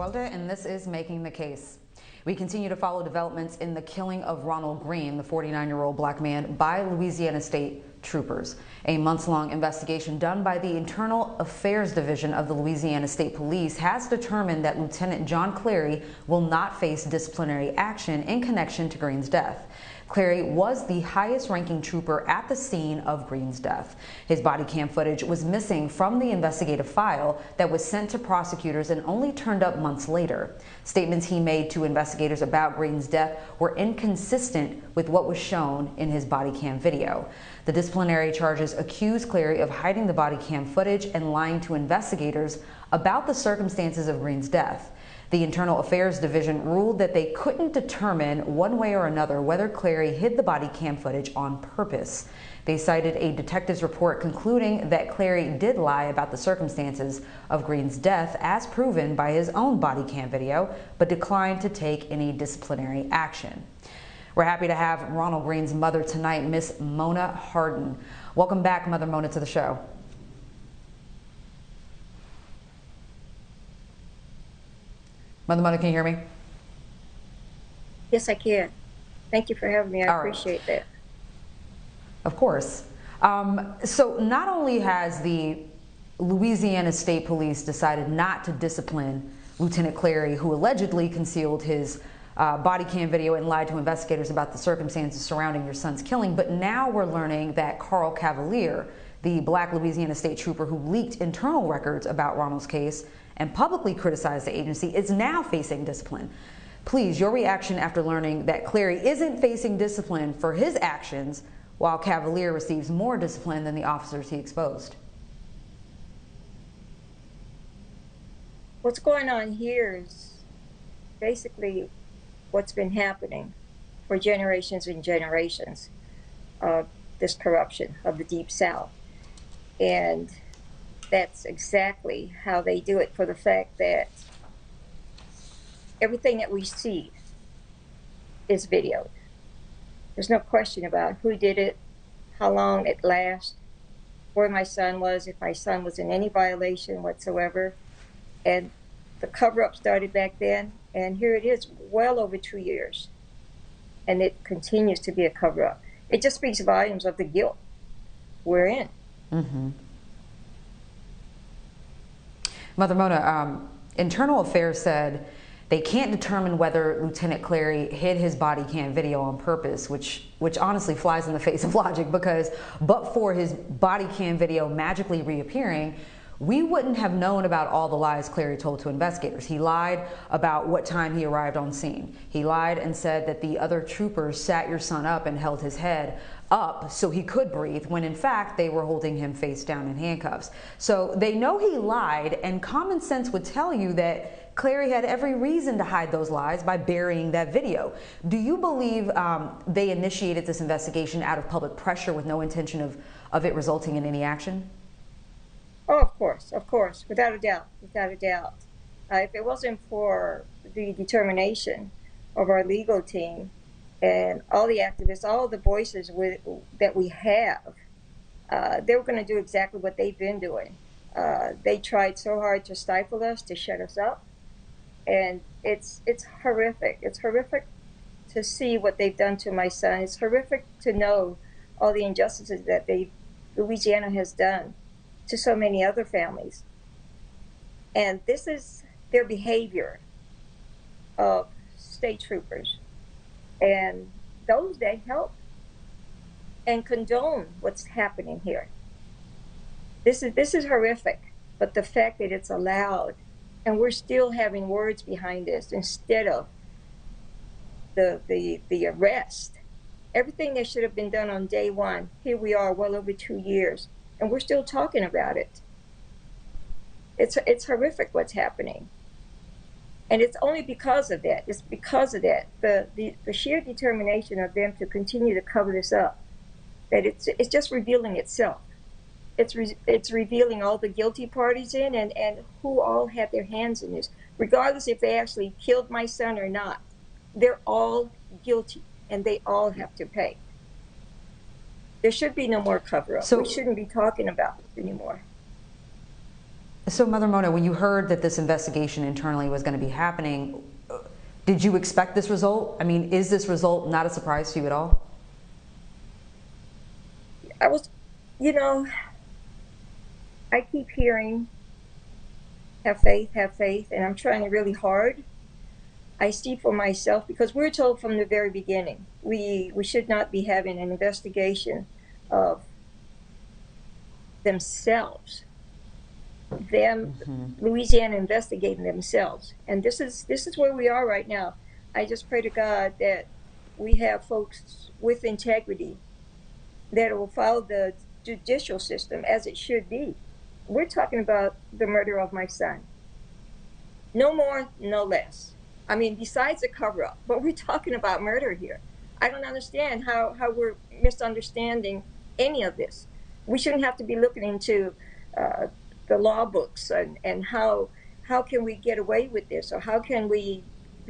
Tewolde, and this is Making the Case. We continue to follow developments in the killing of Ronald Greene, the 49-year-old black man, by Louisiana State troopers. A months-long investigation done by the Internal Affairs Division of the Louisiana State Police has determined that Lieutenant John Clary will not face disciplinary action in connection to Greene's death. Clary was the highest-ranking trooper at the scene of Greene's death. His body cam footage was missing from the investigative file that was sent to prosecutors and only turned up months later. Statements he made to investigators about Greene's death were inconsistent with what was shown in his body cam video. The disciplinary charges accuse Clary of hiding the body cam footage and lying to investigators about the circumstances of Greene's death. The Internal Affairs Division ruled that they couldn't determine one way or another whether Clary hid the body cam footage on purpose. They cited a detective's report concluding that Clary did lie about the circumstances of Greene's death as proven by his own body cam video, but declined to take any disciplinary action. We're happy to have Ronald Greene's mother tonight, Miss Mona Hardin. Welcome back, Mother Mona, to the show. Mother Mona, can you hear me? Yes, I can. Thank you for having me. I appreciate that. Of course. So not only has the Louisiana State Police decided not to discipline Lieutenant Clary, who allegedly concealed his body cam video and lied to investigators about the circumstances surrounding your son's killing, but now we're learning that Carl Cavalier, the black Louisiana State trooper who leaked internal records about Ronald's case and publicly criticized the agency, is now facing discipline. Please, your reaction after learning that Clary isn't facing discipline for his actions while Cavalier receives more discipline than the officers he exposed. What's going on here is basically what's been happening for generations and generations of this corruption of the Deep South. And that's exactly how they do it, for the fact that everything that we see is videoed. There's no question about who did it, how long it lasts, where my son was, if my son was in any violation whatsoever. And the cover-up started back then, and here it is, well over 2 years. And it continues to be a cover-up. It just speaks volumes of the guilt we're in. Mm-hmm. Mother Mona, Internal Affairs said they can't determine whether Lieutenant Clary hid his body cam video on purpose, which honestly flies in the face of logic, because but for his body cam video magically reappearing, we wouldn't have known about all the lies Clary told to investigators. He lied about what time he arrived on scene. He lied and said that the other troopers sat your son up and held his head up so he could breathe, when in fact they were holding him face down in handcuffs. So they know he lied, and common sense would tell you that Clary had every reason to hide those lies by burying that video. Do you believe they initiated this investigation out of public pressure with no intention of it resulting in any action? Oh, of course, without a doubt, without a doubt. If it wasn't for the determination of our legal team and all the activists, all the voices that we have, they were going to do exactly what they've been doing. They tried so hard to stifle us, to shut us up, and it's horrific. It's horrific to see what they've done to my son. It's horrific to know all the injustices that Louisiana has done to so many other families. And this is their behavior of state troopers and those that help and condone what's happening here. This is horrific, but the fact that it's allowed and we're still having words behind this instead of the arrest, everything that should have been done on day one, here we are well over 2 years, and we're still talking about it. It's horrific what's happening. And it's only because of that. It's because of that. The sheer determination of them to continue to cover this up, that it's just revealing itself. It's revealing all the guilty parties in and who all had their hands in this. Regardless if they actually killed my son or not, they're all guilty and they all have to pay. There should be no more cover-up. So we shouldn't be talking about this anymore. So, Mother Mona, when you heard that this investigation internally was going to be happening, did you expect this result? I mean, is this result not a surprise to you at all? I was, you know, I keep hearing, have faith, and I'm trying really hard. I see for myself, because we're told from the very beginning, we should not be having an investigation of themselves. Louisiana investigating themselves, and this is where we are right now. I just pray to God that we have folks with integrity that will follow the judicial system as it should be. We're talking about the murder of my son. No more, no less. I mean, besides the cover up, but we're talking about murder here. I don't understand how we're misunderstanding any of this. We shouldn't have to be looking into the law books and how can we get away with this, or how can we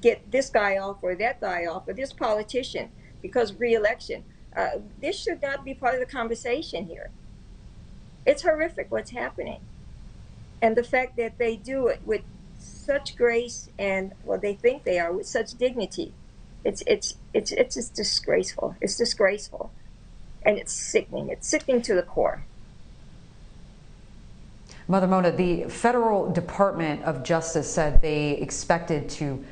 get this guy off or that guy off, or this politician because of re-election. This should not be part of the conversation here. It's horrific what's happening. And the fact that they do it with such grace and, well, they think they are, with such dignity. It's just disgraceful. It's disgraceful. And it's sickening. It's sickening to the core. Mother Mona, the Federal Department of Justice said they expected to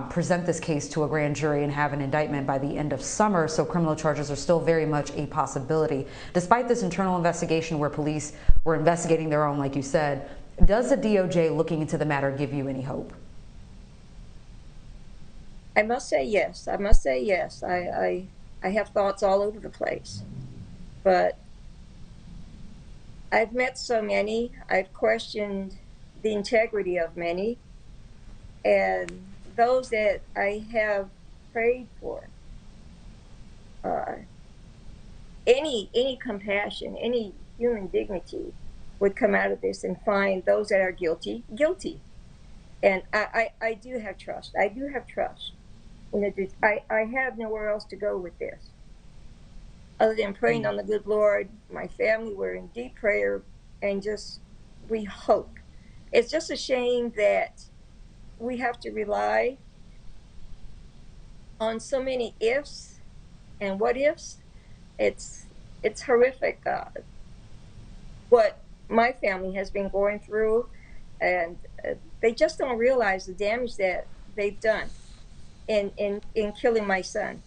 present this case to a grand jury and have an indictment by the end of summer, so criminal charges are still very much a possibility. Despite this internal investigation where police were investigating their own, like you said, does the DOJ looking into the matter give you any hope? I must say yes. I must say yes. I have thoughts all over the place. But I've met so many. I've questioned the integrity of many. And those that I have prayed for, any compassion, any human dignity would come out of this and find those that are guilty, guilty. And I do have trust. I do have trust. I have nowhere else to go with this other than praying on the good Lord. My family were in deep prayer, and just, we hope. It's just a shame that we have to rely on so many ifs and what ifs. It's horrific what my family has been going through, and they just don't realize the damage that they've done in killing my son.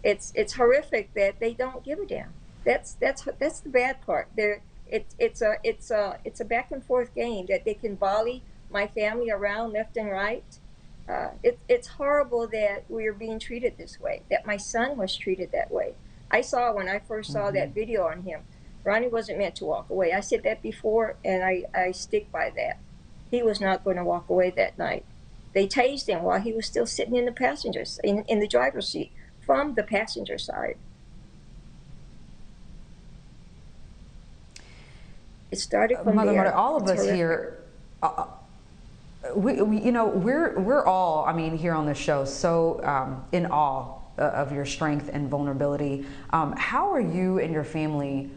It's horrific that they don't give a damn. That's the bad part. It's a back and forth game that they can volley my family around left and right. It's horrible that we are being treated this way, that my son was treated that way. I saw, when I first saw that video on him, Ronnie wasn't meant to walk away. I said that before, and I stick by that. He was not going to walk away that night. They tased him while he was still sitting in the passengers, in the driver's seat, from the passenger side. It started from Mother there. Mona, all of It's us horrific. here, we you know, we're all, I mean, here on this show, so in awe of your strength and vulnerability. How are you and your family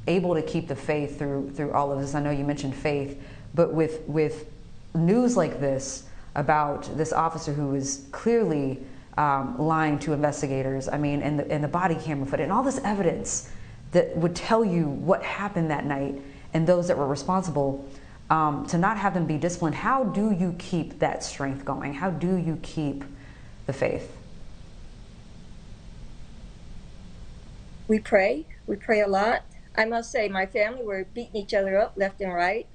able to keep the faith through all of this? I know you mentioned faith, but with news like this about this officer who is clearly lying to investigators, I mean, and the body camera footage and all this evidence that would tell you what happened that night and those that were responsible, to not have them be disciplined, how do you keep that strength going? How do you keep the faith? We pray a lot. I must say, my family were beating each other up left and right.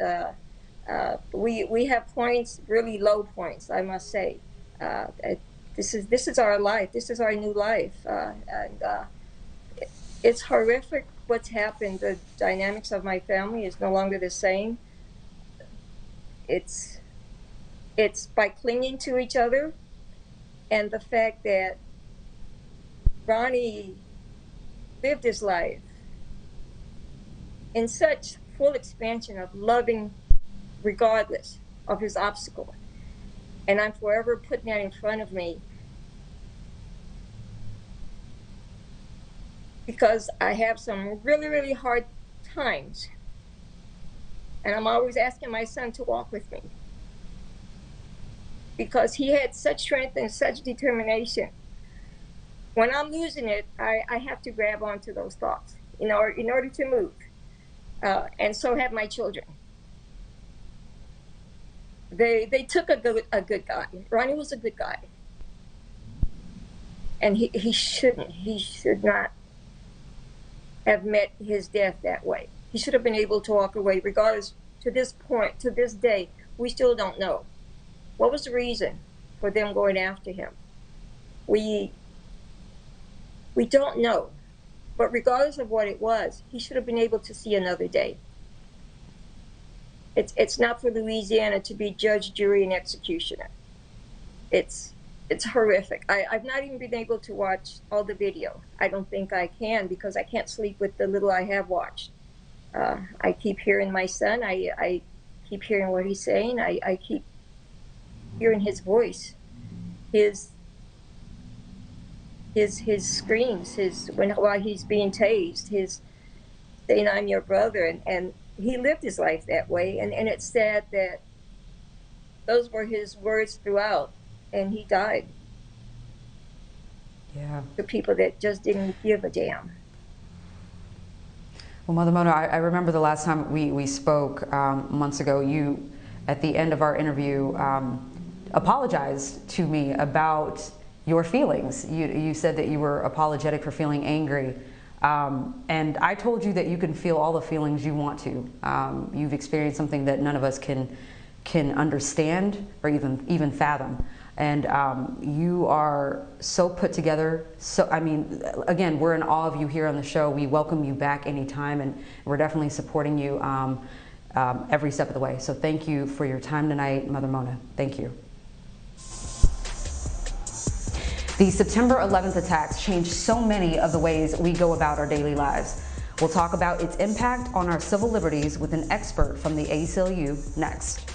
We have points, really low points, I must say. This is our life. This is our new life. It's horrific what's happened. The dynamics of my family is no longer the same. It's by clinging to each other, and the fact that Ronnie lived his life in such full expansion of loving regardless of his obstacle. And I'm forever putting that in front of me, because I have some really, really hard times And I'm always asking my son to walk with me, because he had such strength and such determination. When I'm losing it, I have to grab onto those thoughts in order to move. And so have my children. They took a good guy. Ronnie was a good guy. And he should not have met his death that way. He should have been able to walk away. Regardless, to this point, to this day, we still don't know. What was the reason for them going after him? We don't know. But regardless of what it was, he should have been able to see another day. It's not for Louisiana to be judge, jury, and executioner. It's horrific. I've not even been able to watch all the video. I don't think I can, because I can't sleep with the little I have watched. I keep hearing my son. I keep hearing what he's saying. I keep hearing his voice, his screams, while he's being tased, his saying, "I'm your brother," and he lived his life that way, and it's sad that those were his words throughout, and he died. Yeah. The people that just didn't give a damn. Well, Mother Mona, I remember the last time we spoke months ago, you, at the end of our interview, apologized to me about your feelings. You said that you were apologetic for feeling angry. And I told you that you can feel all the feelings you want to. You've experienced something that none of us can understand or even fathom. And you are so put together. So, I mean, again, we're in awe of you here on the show. We welcome you back anytime, and we're definitely supporting you every step of the way. So thank you for your time tonight, Mother Mona. Thank you. The September 11th attacks changed so many of the ways we go about our daily lives. We'll talk about its impact on our civil liberties with an expert from the ACLU next.